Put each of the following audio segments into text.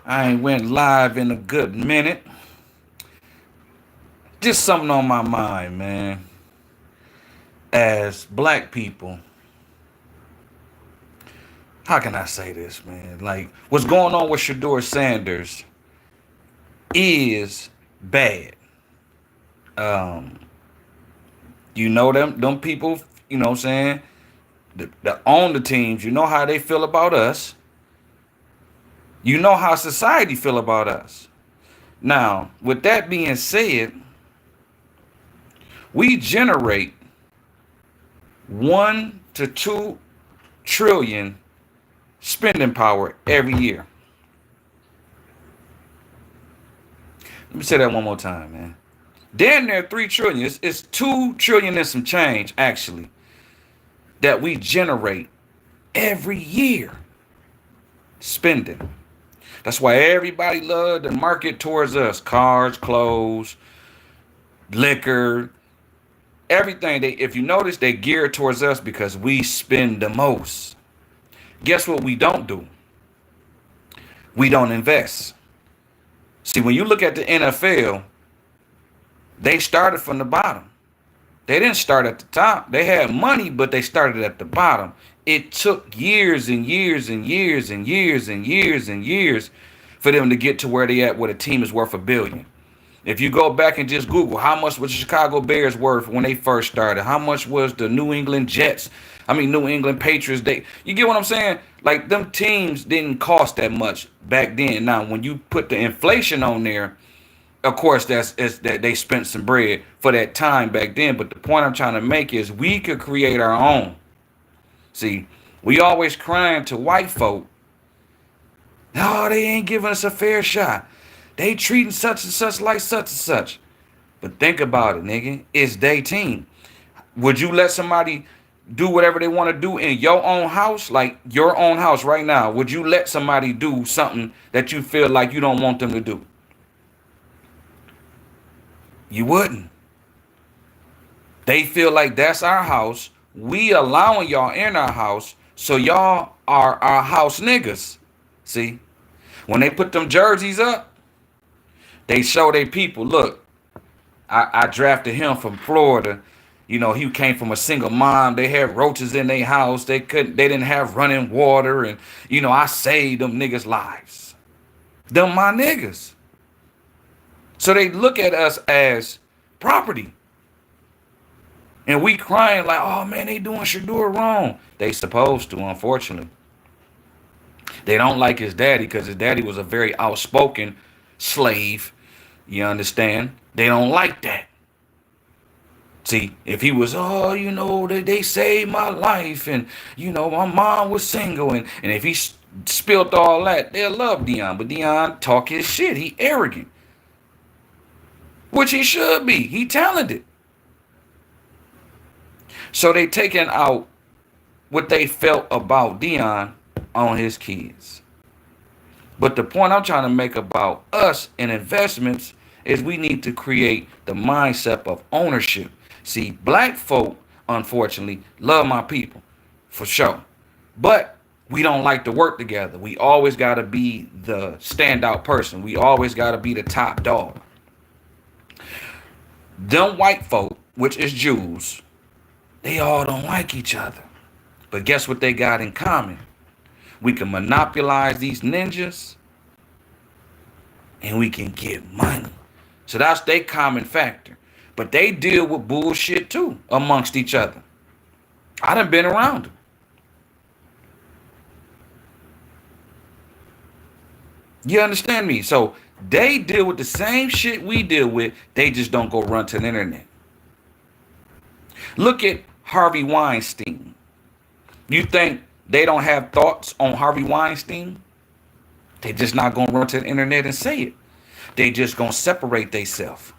I ain't went live in a good minute. Just something on my mind, man. As black people, how can I say this, man? Like, what's going on with Shador Sanders is bad. Um, you know them people, you know what I'm saying? That own the teams, you know how they feel about us. You know how society feel about us. Now, with that being said, we generate 1 to 2 trillion spending power every year. Let me say that one more time, man. Damn near 3 trillion. It's 2 trillion and some change, actually, that we generate every year spending. That's why everybody love to market towards us. Cars, clothes, liquor, everything. They, if you notice, they gear towards us because we spend the most. Guess what we don't do? We don't invest. See, when you look at the NFL, they started from the bottom. They didn't start at the top. They had money, but they started at the bottom. It took years and years and years and years and years and years for them to get to where they at, where the team is worth $1 billion. If you go back and just Google how much was the Chicago Bears worth when they first started, how much was the New England Patriots. You get what I'm saying? Like, them teams didn't cost that much back then. Now, when you put the inflation on there, of course, that they spent some bread for that time back then. But the point I'm trying to make is we could create our own. See, we always crying to white folk. No, they ain't giving us a fair shot. They treating such and such like such and such. But think about it, nigga. It's their team. Would you let somebody do whatever they want to do in your own house? Like your own house right now. Would you let somebody do something that you feel like you don't want them to do? You wouldn't. They feel like that's our house. We allowing y'all in our house, so y'all are our house niggas. See? When they put them jerseys up, they show their people, look, I drafted him from Florida. You know, he came from a single mom. They had roaches in their house. They didn't have running water. And, I saved them niggas' lives. Them my niggas. So they look at us as property. And we crying like, oh man, they doing Shador wrong. They supposed to, unfortunately. They don't like his daddy because his daddy was a very outspoken slave. You understand? They don't like that. See, if he was, they saved my life and, my mom was single. And if he spilled all that, they'll love Deion. But Deion talk his shit. He arrogant. Which he should be. He talented. So they taking out what they felt about Deion on his kids. But the point I'm trying to make about us and investments is we need to create the mindset of ownership. See, black folk, unfortunately, love my people, for sure. But we don't like to work together. We always got to be the standout person. We always got to be the top dog. Them white folk, which is Jews, they all don't like each other. But guess what they got in common? We can monopolize these ninjas and we can get money. So that's their common factor. But they deal with bullshit too amongst each other. I done been around them. You understand me? So they deal with the same shit we deal with. They just don't go run to the internet. Look at Harvey Weinstein. You think they don't have thoughts on Harvey Weinstein? They just not gonna run to the internet and say it. They just gonna separate themselves.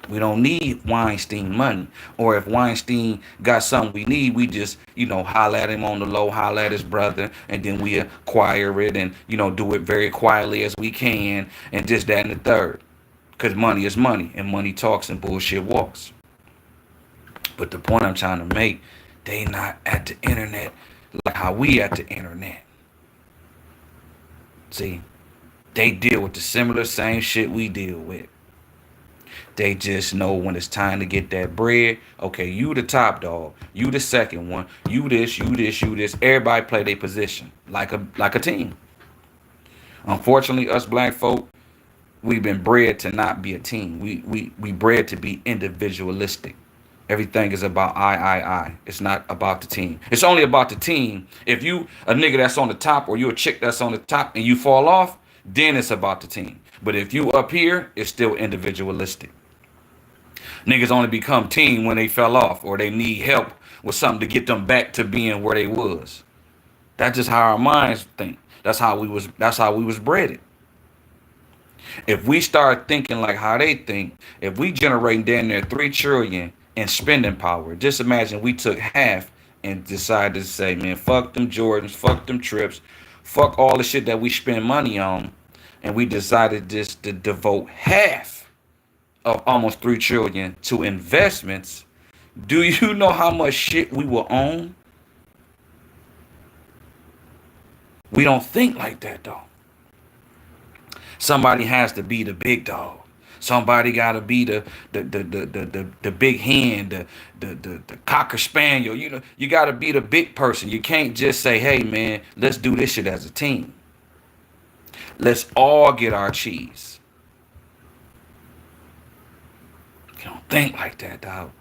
We don't need Weinstein money. Or if Weinstein got something we need, we just, holler at him on the low, holler at his brother, and then we acquire it and, do it very quietly as we can, and just that and the third. Because money is money, and money talks and bullshit walks. But the point I'm trying to make, they not at the internet like how we at the internet. See, they deal with the similar same shit we deal with. They just know when it's time to get that bread. Okay, you the top dog. You the second one. You this, you this, you this. Everybody play their position like a team. Unfortunately, us black folk, we've been bred to not be a team. We bred to be individualistic. Everything is about I. It's not about the team. It's only about the team. If you a nigga that's on the top or you a chick that's on the top and you fall off, then it's about the team. But if you up here, it's still individualistic. Niggas only become team when they fell off or they need help with something to get them back to being where they was. That's just how our minds think. That's how we was bred. If we start thinking like how they think, if we generate down there 3 trillion in spending power, just imagine we took half and decided to say, man, fuck them Jordans, fuck them trips, fuck all the shit that we spend money on, and we decided just to devote half of almost 3 trillion to investments. Do you know how much shit we will own? We don't think like that though. Somebody has to be the big dog. Somebody gotta be the big hen, the cocker spaniel. You know, you gotta be the big person. You can't just say, hey man, let's do this shit as a team. Let's all get our cheese. You don't think like that, dog.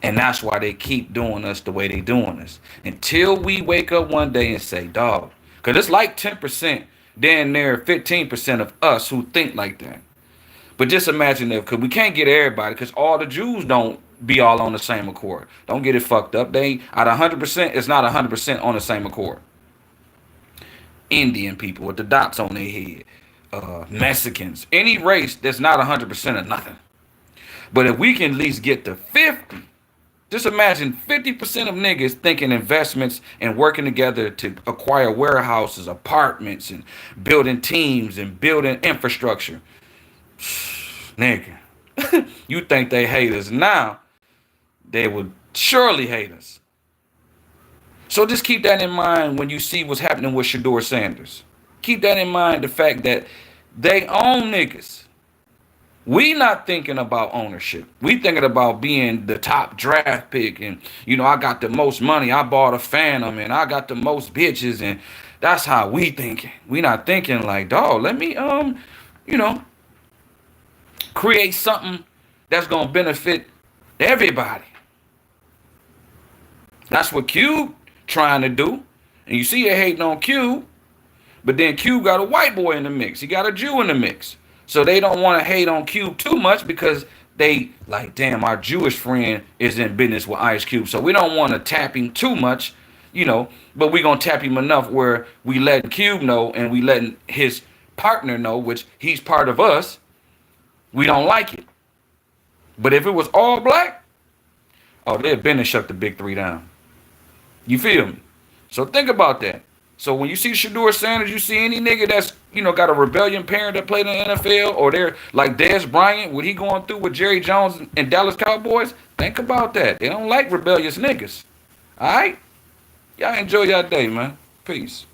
And that's why they keep doing us the way they doing us. Until we wake up one day and say, dog, because it's like 10%, then there 15% of us who think like that. But just imagine if, because we can't get everybody, because all the Jews don't be all on the same accord. Don't get it fucked up. They, out of 100%, it's not 100% on the same accord. Indian people with the dots on their head. Mexicans. Any race that's not 100% of nothing. But if we can at least get to 50, just imagine 50% of niggas thinking investments and working together to acquire warehouses, apartments, and building teams and building infrastructure. Nigga, you think they hate us now, they would surely hate us. So just keep that in mind when you see what's happening with Shedeur Sanders. Keep that in mind, the fact that they own niggas. We not thinking about ownership. We thinking about being the top draft pick and, you know, I got the most money. I bought a Phantom and I got the most bitches, and that's how we thinking. We not thinking like, dog, let me, you know, create something that's going to benefit everybody. That's what Cube trying to do. And you see it hating on Cube, but then Cube got a white boy in the mix. He got a Jew in the mix. So they don't want to hate on Cube too much because they like, damn, our Jewish friend is in business with Ice Cube. So we don't want to tap him too much, you know, but we going to tap him enough where we letting Cube know and we letting his partner know, which he's part of us. We don't like it. But if it was all black, oh, they'd been and shut the big 3 down. You feel me? So think about that. So when you see Shedeur Sanders, you see any nigga that's, you know, got a rebellion parent that played in the NFL, or they're like Dez Bryant, what he going through with Jerry Jones and Dallas Cowboys, think about that. They don't like rebellious niggas. All right? Y'all enjoy y'all day, man. Peace.